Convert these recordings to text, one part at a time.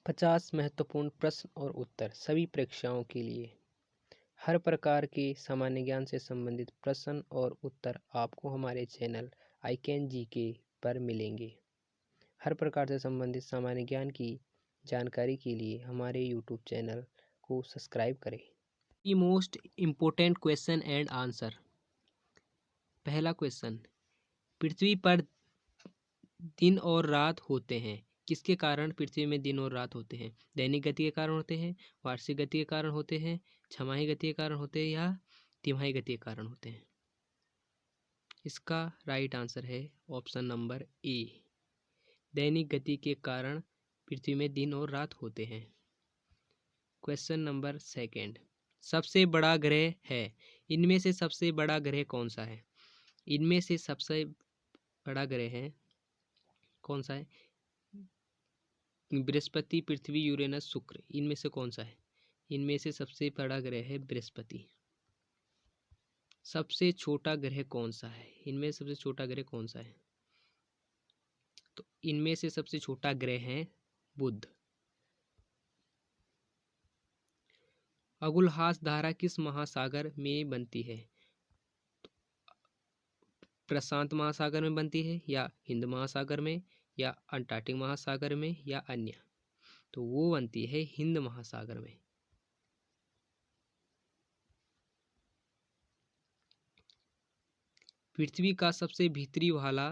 50 महत्वपूर्ण प्रश्न और उत्तर सभी परीक्षाओं के लिए। हर प्रकार के सामान्य ज्ञान से संबंधित प्रश्न और उत्तर आपको हमारे चैनल आई कैन जीके पर मिलेंगे। हर प्रकार से संबंधित सामान्य ज्ञान की जानकारी के लिए हमारे यूट्यूब चैनल को सब्सक्राइब करें। The most important question and answer. पहला क्वेश्चन, पृथ्वी पर दिन और रात होते हैं, किसके कारण पृथ्वी में दिन और रात होते हैं? दैनिक गति के कारण होते हैं, वार्षिक गति के कारण होते हैं, छमाही गति के कारण होते हैं या तिमाही गति के कारण होते हैं? इसका राइट आंसर है ऑप्शन नंबर ए, दैनिक गति के कारण पृथ्वी में दिन और रात होते हैं। क्वेश्चन नंबर सेकंड, सबसे बड़ा ग्रह है, इनमें से सबसे बड़ा ग्रह कौन सा है? इनमें से सबसे बड़ा ग्रह है कौन सा है? बृहस्पति, पृथ्वी, यूरेनस, शुक्र, इनमें से कौन सा है? इनमें से सबसे बड़ा ग्रह है बृहस्पति। सबसे छोटा ग्रह कौन सा है? इनमें सबसे छोटा ग्रह कौन सा है? तो इनमें से सबसे छोटा ग्रह है बुध। अगुलहास धारा किस महासागर में बनती है? प्रशांत महासागर में बनती है या हिंद महासागर में या अंटार्कटिक महासागर में या अन्य? तो वो बनती है हिंद महासागर में। पृथ्वी का सबसे भीतरी वाला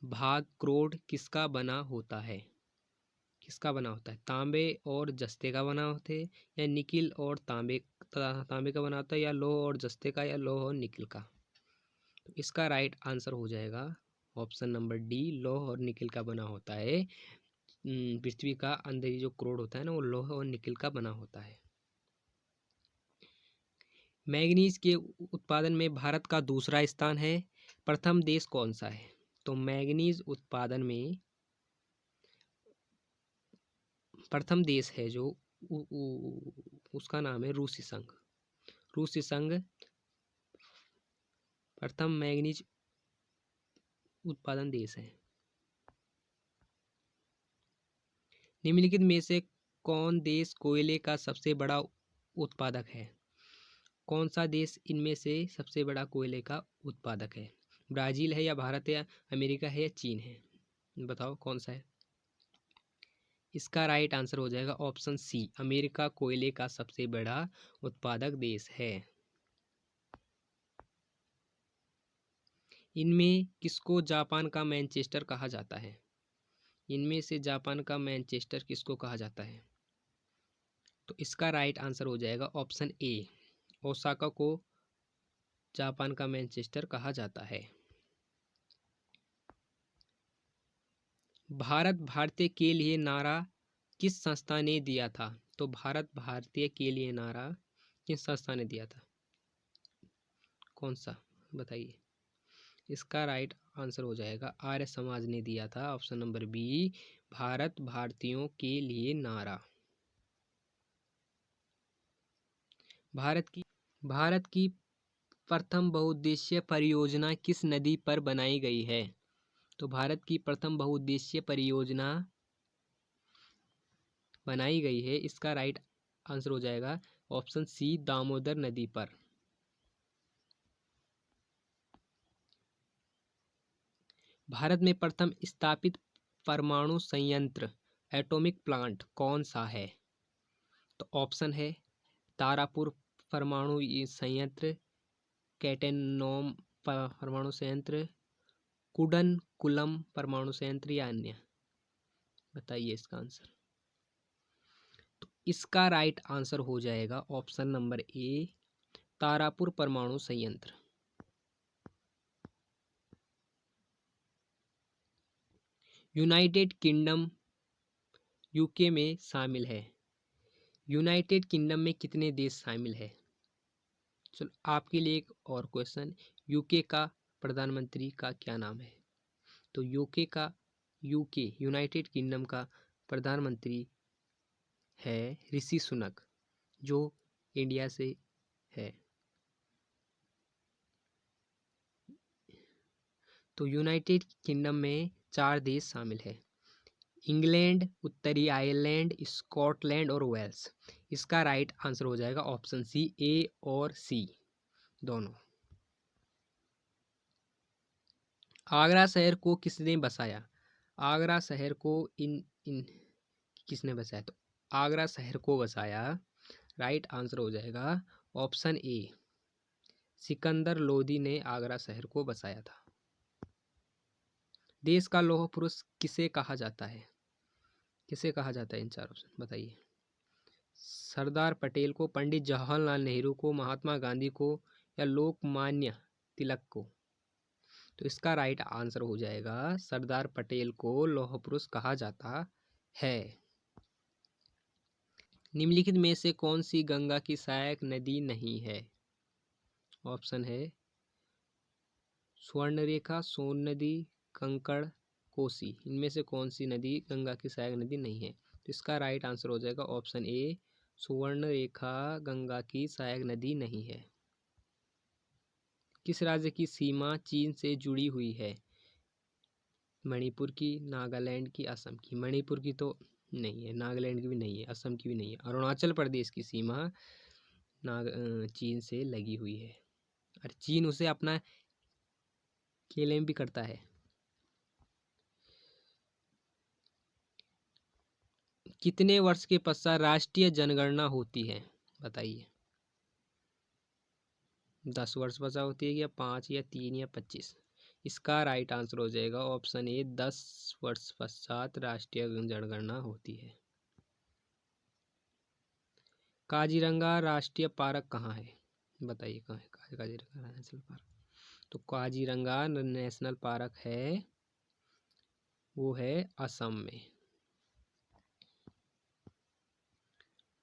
भाग क्रोड किसका बना होता है? किसका बना होता है? तांबे और जस्ते का बना होता है या निकिल और तांबे का बना होता है या लोह और जस्ते का या लोह और निकिल का? तो इसका राइट आंसर हो जाएगा ऑप्शन नंबर डी, लोह और निकिल का बना होता है। पृथ्वी का अंदर जो क्रोड होता है ना, वो लोह और निकिल का बना होता है। मैग्नीज के उत्पादन में भारत का दूसरा स्थान है, प्रथम देश कौन सा है? तो मैग्नीज उत्पादन में प्रथम देश है जो उसका नाम है रूसी संघ। रूसी संघ प्रथम मैग्नीज उत्पादन देश है। निम्नलिखित में से कौन देश कोयले का सबसे बड़ा उत्पादक है? कौन सा देश इनमें से सबसे बड़ा कोयले का उत्पादक है? ब्राजील है या भारत है या अमेरिका है या चीन है? बताओ कौन सा है? इसका राइट आंसर हो जाएगा ऑप्शन सी, अमेरिका कोयले का सबसे बड़ा उत्पादक देश है। इनमें किसको जापान का मैनचेस्टर कहा जाता है? इनमें से जापान का मैनचेस्टर किसको कहा जाता है? तो इसका राइट आंसर हो जाएगा ऑप्शन ए, ओसाका को जापान का मैनचेस्टर कहा जाता है। भारत भारतीय के लिए नारा किस संस्था ने दिया था? तो भारत भारतीय के लिए नारा किस संस्था ने दिया था? कौन सा बताइए? इसका राइट आंसर हो जाएगा आर्य समाज ने दिया था, ऑप्शन नंबर बी, भारत भारतीयों के लिए नारा। भारत की प्रथम बहुउद्देशीय परियोजना किस नदी पर बनाई गई है? तो भारत की प्रथम बहुउद्देशीय परियोजना बनाई गई है, इसका राइट आंसर हो जाएगा ऑप्शन सी, दामोदर नदी पर। भारत में प्रथम स्थापित परमाणु संयंत्र एटॉमिक प्लांट कौन सा है? तो ऑप्शन है तारापुर परमाणु संयंत्र, कैटेनोम परमाणु संयंत्र, कुडनकुलम परमाणु संयंत्र या अन्य? बताइए इसका आंसर। तो इसका राइट आंसर हो जाएगा ऑप्शन नंबर ए, तारापुर परमाणु संयंत्र। यूनाइटेड किंगडम यूके में शामिल है। यूनाइटेड किंगडम में कितने देश शामिल है? चलो आपके लिए एक और क्वेश्चन, यूके का प्रधानमंत्री का क्या नाम है? तो यूके यूनाइटेड किंगडम का प्रधानमंत्री है ऋषि सुनक, जो इंडिया से है। तो यूनाइटेड किंगडम में 4 देश शामिल है। इंग्लैंड, उत्तरी आयरलैंड, स्कॉटलैंड और वेल्स। इसका राइट आंसर हो जाएगा ऑप्शन सी, ए और सी दोनों। आगरा शहर को किसने बसाया? आगरा शहर को इन इन किसने बसाया? तो आगरा शहर को बसाया, राइट आंसर हो जाएगा ऑप्शन ए, सिकंदर लोदी ने आगरा शहर को बसाया था। देश का लौह पुरुष किसे कहा जाता है? किसे कहा जाता है? इन चार ऑप्शन बताइए। सरदार पटेल को, पंडित जवाहरलाल नेहरू को, महात्मा गांधी को या लोकमान्य तिलक को? तो इसका राइट आंसर हो जाएगा सरदार पटेल को लौह पुरुष कहा जाता है। निम्नलिखित में से कौन सी गंगा की सहायक नदी नहीं है? ऑप्शन है स्वर्णरेखा, सोन नदी, कंकड़, कोसी। इनमें से कौन सी नदी गंगा की सहायक नदी नहीं है? तो इसका राइट आंसर हो जाएगा ऑप्शन ए, सुवर्णरेखा गंगा की सहायक नदी नहीं है। किस राज्य की सीमा चीन से जुड़ी हुई है? मणिपुर की, नागालैंड की, असम की? मणिपुर की तो नहीं है, नागालैंड की भी नहीं है, असम की भी नहीं है। अरुणाचल प्रदेश की सीमा चीन से लगी हुई है और चीन उसे अपना क्लेम भी करता है। कितने वर्ष के पश्चात राष्ट्रीय जनगणना होती है? बताइए। 10 वर्ष पश्चात होती है, या 5 या 3 या 25? इसका राइट आंसर हो जाएगा ऑप्शन ए, 10 वर्ष पश्चात राष्ट्रीय जनगणना होती है। काजीरंगा राष्ट्रीय पार्क कहाँ है? बताइए कहाँ है काजीरंगा नेशनल पार्क? तो काजीरंगा नेशनल पार्क है, वो है असम में।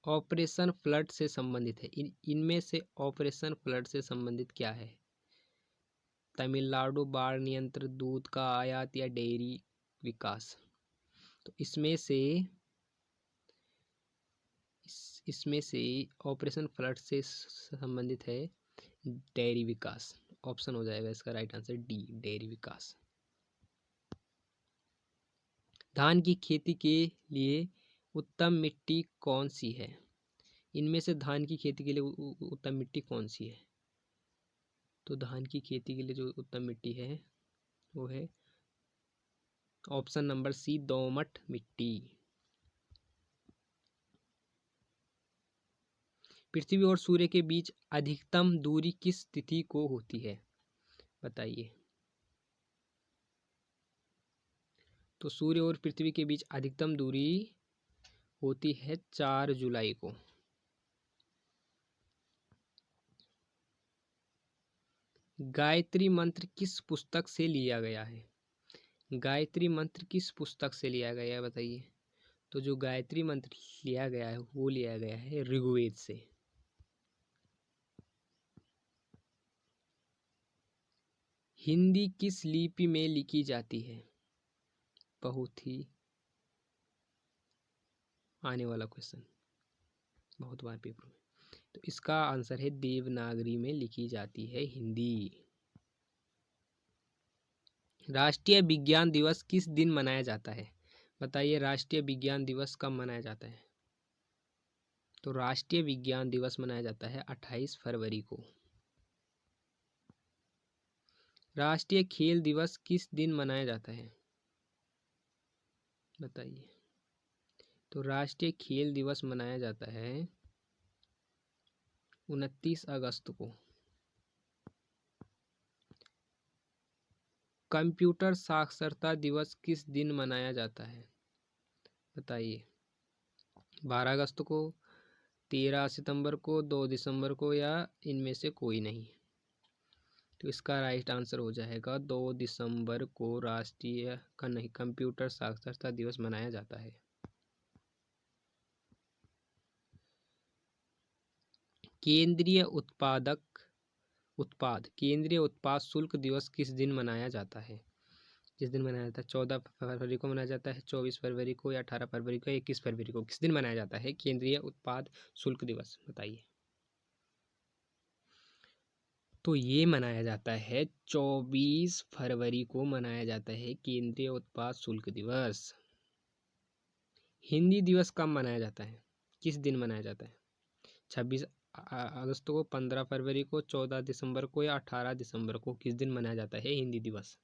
ऑपरेशन फ्लड से संबंधित है, इनमें से ऑपरेशन फ्लड से संबंधित क्या है? तमिलनाडु बाढ़ नियंत्रण, दूध का आयात या डेयरी विकास? तो इसमें से ऑपरेशन फ्लड से संबंधित है डेयरी विकास। ऑप्शन हो जाएगा इसका राइट आंसर डी, डेयरी विकास। धान की खेती के लिए उत्तम मिट्टी कौन सी है? इनमें से धान की खेती के लिए उत्तम मिट्टी कौन सी है? तो धान की खेती के लिए जो उत्तम मिट्टी है वो है ऑप्शन नंबर सी, दोमट मिट्टी। पृथ्वी और सूर्य के बीच अधिकतम दूरी किस तिथि को होती है? बताइए। तो सूर्य और पृथ्वी के बीच अधिकतम दूरी होती है 4 जुलाई को। गायत्री मंत्र किस पुस्तक से लिया गया है? गायत्री मंत्र किस पुस्तक से लिया गया है बताइए। तो जो गायत्री मंत्र लिया गया है वो लिया गया है ऋग्वेद से। हिंदी किस लिपि में लिखी जाती है? बहुत ही आने वाला क्वेश्चन, बहुत बार पेपर में। तो इसका आंसर है देवनागरी में लिखी जाती है हिंदी। राष्ट्रीय विज्ञान दिवस किस दिन मनाया जाता है? बताइए, राष्ट्रीय विज्ञान दिवस कब मनाया जाता है? तो राष्ट्रीय विज्ञान दिवस मनाया जाता है 28 फरवरी को। राष्ट्रीय खेल दिवस किस दिन मनाया जाता है? बताइए। तो राष्ट्रीय खेल दिवस मनाया जाता है 29 अगस्त को। कंप्यूटर साक्षरता दिवस किस दिन मनाया जाता है? बताइए। 12 अगस्त को, 13 सितंबर को, 2 दिसंबर को, या इनमें से कोई नहीं? तो इसका राइट आंसर हो जाएगा 2 दिसंबर को राष्ट्रीय का नहीं, कंप्यूटर साक्षरता दिवस मनाया जाता है। केंद्रीय केंद्रीय उत्पाद शुल्क दिवस किस दिन मनाया जाता है? जिस दिन मनाया जाता है 14 फरवरी को मनाया जाता है, 24 फरवरी को, या 18 फरवरी को, 21 फरवरी को? किस दिन मनाया जाता है केंद्रीय उत्पाद शुल्क दिवस? बताइए। तो ये मनाया जाता है 24 फरवरी को मनाया जाता है केंद्रीय उत्पाद शुल्क दिवस। हिंदी दिवस कब मनाया जाता है, किस दिन मनाया जाता है? 26 अगस्त को, 15 फरवरी को, 14 दिसंबर को या 18 दिसंबर को, किस दिन मनाया जाता है हिंदी दिवस?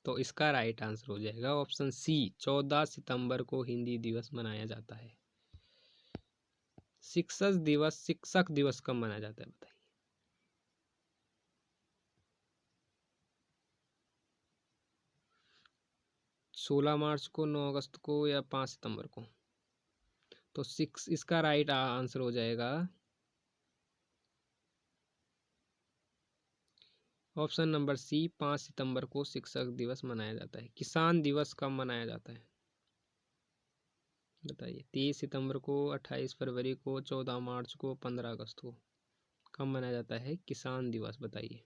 तो इसका राइट आंसर हो जाएगा ऑप्शन सी, 14 सितंबर को हिंदी दिवस मनाया जाता है। शिक्षक दिवस कब मनाया जाता है बताइए? 16 मार्च को, 9 अगस्त को या 5 सितंबर को? तो इसका राइट आंसर हो जाएगा ऑप्शन नंबर सी, 5 सितंबर को शिक्षक दिवस मनाया जाता है। किसान दिवस कब मनाया जाता है बताइए? 23 सितंबर को, 28 फरवरी को, 14 मार्च को, 15 अगस्त को, कब मनाया जाता है किसान दिवस बताइए?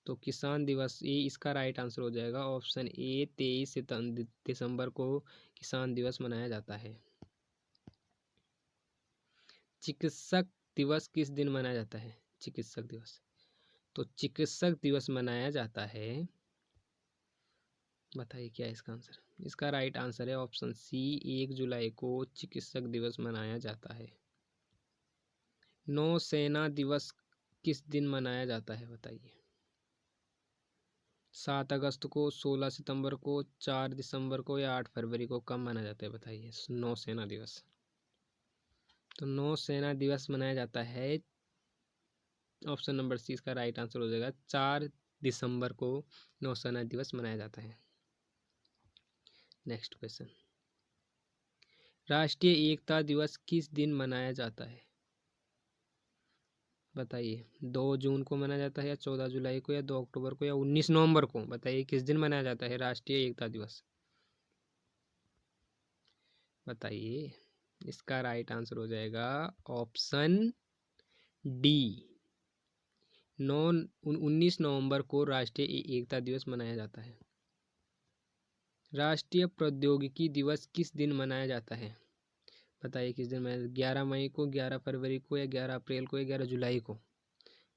तो किसान दिवस, ये इसका राइट आंसर हो जाएगा ऑप्शन ए, 23 दिसंबर को किसान दिवस मनाया जाता है। चिकित्सक दिवस किस दिन मनाया जाता है? चिकित्सक दिवस, तो चिकित्सक दिवस मनाया जाता है, बताइए क्या है इसका आंसर? इसका राइट आंसर है ऑप्शन सी, 1 जुलाई को चिकित्सक दिवस मनाया जाता है। नौसेना दिवस किस दिन मनाया जाता है बताइए? 7 अगस्त को, 16 सितंबर को, 4 दिसंबर को या 8 फरवरी को, कब मनाया जाता है बताइए नौसेना दिवस? तो नौसेना दिवस मनाया जाता है, ऑप्शन नंबर सी इसका राइट आंसर हो जाएगा, 4 दिसंबर को नौसेना दिवस मनाया जाता है। नेक्स्ट क्वेश्चन, राष्ट्रीय एकता दिवस किस दिन मनाया जाता है बताइए? 2 जून को मनाया जाता है या 14 जुलाई को या 2 अक्टूबर को या 19 नवंबर को? बताइए किस दिन मनाया जाता है राष्ट्रीय एकता दिवस? बताइए, इसका राइट आंसर हो जाएगा ऑप्शन डी, 19 नवंबर को राष्ट्रीय एकता दिवस मनाया जाता है। राष्ट्रीय प्रौद्योगिकी दिवस किस दिन मनाया जाता है बताइए? किस दिन मनाया? 11 मई को, 11 फरवरी को या 11 अप्रैल को या 11 जुलाई को?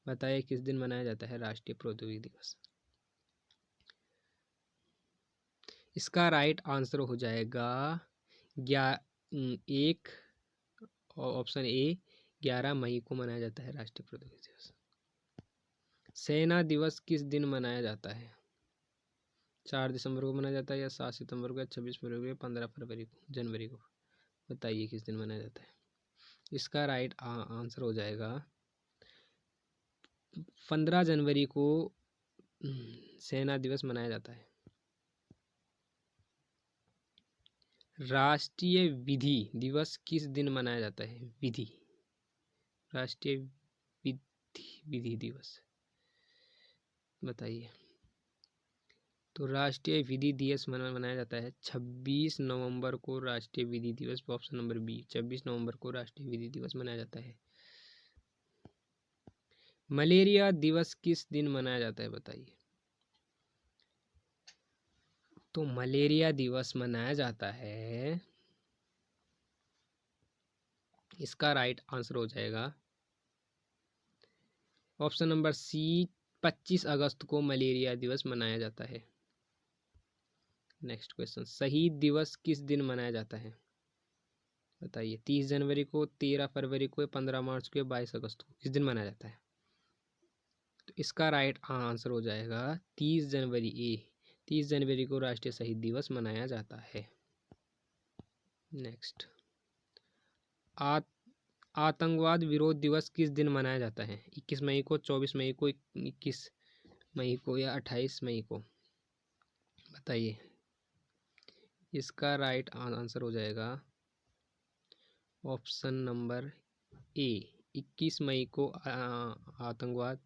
बताइए किस दिन मनाया जाता है राष्ट्रीय प्रौद्योगिकी दिवस? इसका राइट आंसर हो जाएगा एक, ऑप्शन ए, 11 मई को मनाया जाता है राष्ट्रीय प्रौद्योगिकी दिवस। सेना दिवस किस दिन मनाया जाता है? 4 दिसंबर को मनाया जाता है या 7 सितंबर को या 26 फरवरी को या 15 फरवरी को, जनवरी को? बताइए किस दिन मनाया जाता है? इसका राइट आंसर हो जाएगा 15 जनवरी को सेना दिवस मनाया जाता है। राष्ट्रीय विधि दिवस किस दिन मनाया जाता है? विधि, राष्ट्रीय विधि दिवस बताइए? तो राष्ट्रीय विधि दिवस मनाया जाता है 26 नवंबर को राष्ट्रीय विधि दिवस, ऑप्शन नंबर बी, 26 नवंबर को राष्ट्रीय विधि दिवस मनाया जाता है। मलेरिया दिवस किस दिन मनाया जाता है बताइए? तो मलेरिया दिवस मनाया जाता है, इसका राइट आंसर हो जाएगा ऑप्शन नंबर सी, 25 अगस्त को मलेरिया दिवस मनाया जाता है। नेक्स्ट क्वेश्चन, शहीद दिवस किस दिन मनाया जाता है बताइए? 30 जनवरी को, 13 फरवरी को, 15 मार्च को, 22 अगस्त को, किस दिन मनाया जाता है? तो इसका राइट आंसर हो जाएगा 30 जनवरी, 30 जनवरी को राष्ट्रीय शहीद दिवस मनाया जाता है। नेक्स्ट, आतंकवाद विरोध दिवस किस दिन मनाया जाता है? 21 मई को, 24 मई को, 21 मई को या 28 मई को? बताइए, इसका राइट आंसर हो जाएगा ऑप्शन नंबर ए, 21 मई को आतंकवाद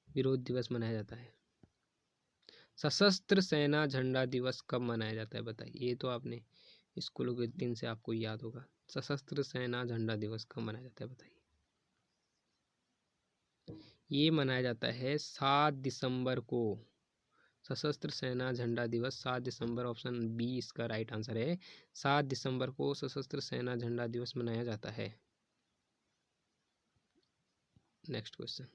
विरोध दिवस मनाया जाता है। सशस्त्र सेना झंडा दिवस कब मनाया जाता है बताइए? ये तो आपने स्कूलों के दिन से आपको याद होगा। सशस्त्र सेना झंडा दिवस कब मनाया जाता है बताइए? ये मनाया जाता है 7 दिसंबर को। सशस्त्र सेना झंडा दिवस 7 दिसंबर, ऑप्शन बी इसका राइट आंसर है। 7 दिसंबर को सशस्त्र सेना झंडा दिवस मनाया जाता है। नेक्स्ट क्वेश्चन,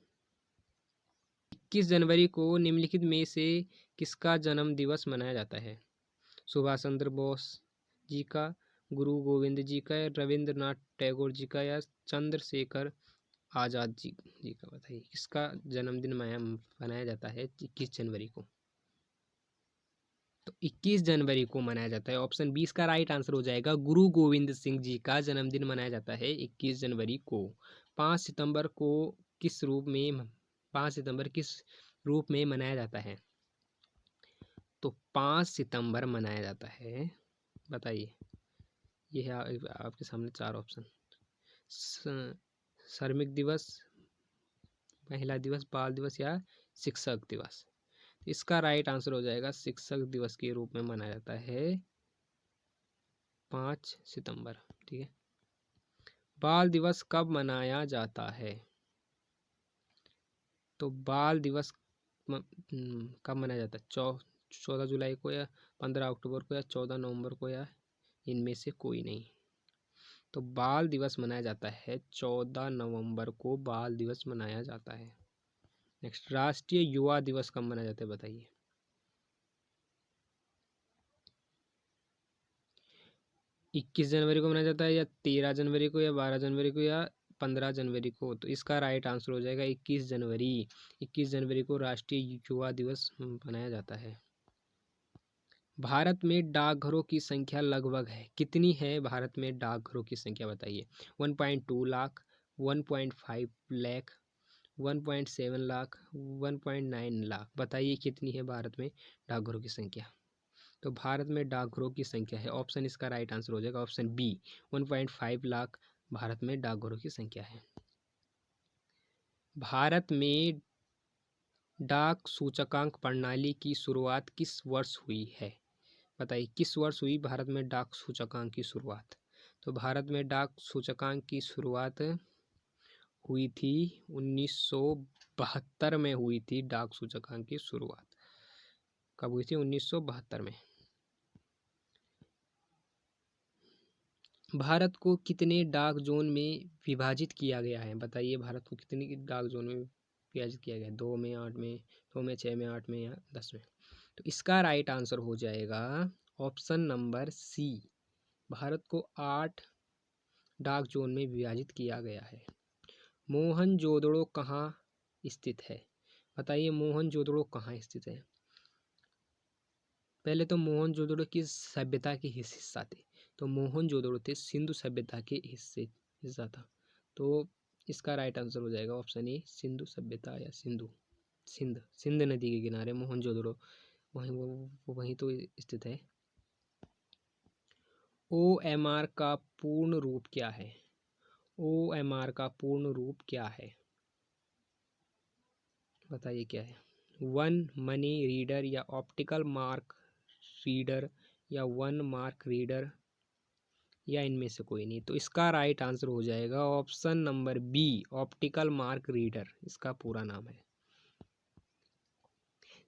21 जनवरी को निम्नलिखित में से किसका जन्म दिवस मनाया जाता है? सुभाष चंद्र बोस जी का, गुरु गोविंद जी का, या रविंद्रनाथ टैगोर जी का, या चंद्रशेखर आज़ाद जी का? बताइए किसका जन्मदिन मनाया जाता है 21 जनवरी को? तो 21 जनवरी को मनाया जाता है। ऑप्शन 20 का राइट आंसर हो जाएगा, गुरु गोविंद सिंह जी का जन्मदिन मनाया जाता है 21 जनवरी को। 5 सितंबर को किस रूप में 5 सितंबर किस रूप में मनाया जाता है? तो 5 सितंबर मनाया जाता है, बताइए। ये है आपके सामने 4 ऑप्शन। श्रमिक दिवस, महिला दिवस, बाल दिवस, या शिक्षक दिवस? इसका राइट आंसर हो जाएगा शिक्षक दिवस के रूप में मनाया जाता है 5 सितंबर। ठीक है। बाल दिवस कब मनाया जाता है? तो बाल दिवस कब मनाया जाता है? 14 जुलाई को, या 15 अक्टूबर को, या 14 नवंबर को, या इनमें से कोई नहीं? तो बाल दिवस मनाया जाता है 14 नवंबर को बाल दिवस मनाया जाता है। नेक्स्ट, राष्ट्रीय युवा दिवस कब मनाया जाता है? बताइए। 21 जनवरी को मनाया जाता है, या 13 जनवरी को, या 12 जनवरी को, या 15 जनवरी को? तो इसका राइट आंसर हो जाएगा 21 जनवरी। 21 जनवरी को राष्ट्रीय युवा दिवस मनाया जाता है। भारत में डाकघरों की संख्या लगभग है कितनी है? भारत में डाकघरों की संख्या बताइए। 1.2 लाख, 1.5 लाख, 1.7 लाख, 1.9 लाख? बताइए कितनी है भारत में डाकघरों की संख्या? तो भारत में डाकघरों की संख्या है, ऑप्शन इसका राइट आंसर हो जाएगा ऑप्शन बी, 1.5 लाख भारत में डाकघरों की संख्या है। भारत में डाक सूचकांक प्रणाली की शुरुआत किस वर्ष हुई है? बताइए किस वर्ष हुई भारत में डाक सूचकांक की शुरुआत? तो भारत में डाक सूचकांक की शुरुआत हुई थी 1972 में हुई थी। डाक सूचकांक की शुरुआत कब हुई थी? 1972 में। भारत को कितने डाक जोन में विभाजित किया गया है? बताइए भारत को कितने डाक जोन में विभाजित किया गया है? 2 में, 8 में, 2 में, 6 में, 8 में, या 10 में? तो इसका राइट आंसर हो जाएगा ऑप्शन नंबर सी, भारत को 8 डाक जोन में विभाजित किया गया है। मोहनजोदड़ो कहाँ स्थित है? बताइए मोहनजोदड़ो कहाँ स्थित है? पहले तो मोहनजोदड़ो की सभ्यता के हिस्सा थे। तो मोहनजोदड़ो थे सिंधु सभ्यता के हिस्सा था। तो इसका राइट आंसर हो जाएगा ऑप्शन ए, सिंधु सभ्यता, या सिंध नदी के किनारे मोहनजोदड़ो वहीं तो स्थित है। OMR का पूर्ण रूप क्या है? OMR का पूर्ण रूप क्या है? बताइए क्या है? वन मनी रीडर, या ऑप्टिकल मार्क रीडर, या वन मार्क रीडर, या इनमें से कोई नहीं? तो इसका राइट आंसर हो जाएगा option number B, optical mark reader इसका पूरा नाम है।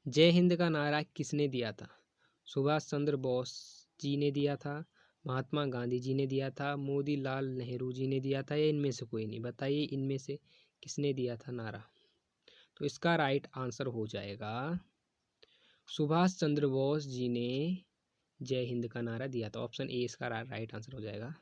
जय हिंद का नारा किसने दिया था? सुभाष चंद्र बोस जी ने दिया था, महात्मा गांधी जी ने दिया था, मोदी लाल नेहरू जी ने दिया था, या इनमें से कोई नहीं? बताइए इनमें से किसने दिया था नारा? तो इसका राइट आंसर हो जाएगा सुभाष चंद्र बोस जी ने जय हिंद का नारा दिया था। ऑप्शन ए इसका राइट आंसर हो जाएगा।